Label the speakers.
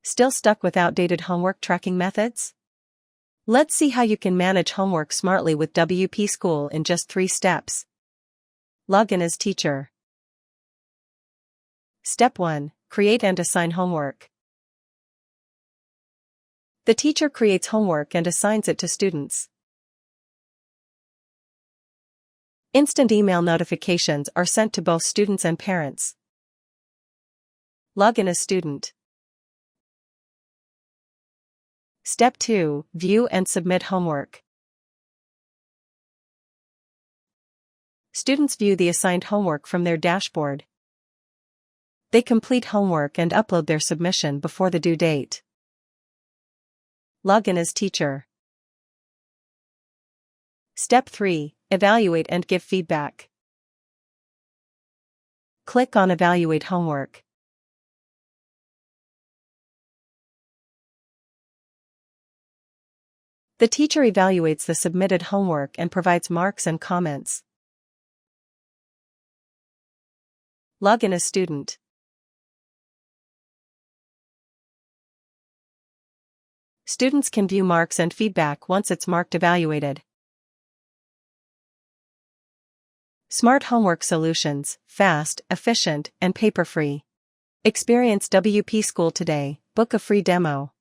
Speaker 1: Still stuck with outdated homework tracking methods? Let's see how you can manage homework smartly with WP School in just 3 steps. Log in as teacher. Step 1. Create and assign homework. The teacher creates homework and assigns it to students. Instant email notifications are sent to both students and parents. Log in as student. Step 2. View and submit homework. Students view the assigned homework from their dashboard. They complete homework and upload their submission before the due date. Log in as teacher. Step 3. Evaluate and give feedback. Click on Evaluate Homework. The teacher evaluates the submitted homework and provides marks and comments. Log in as student. Students can view marks and feedback once it's marked evaluated. Smart homework solutions, fast, efficient, and paper-free. Experience WP School today. Book a free demo.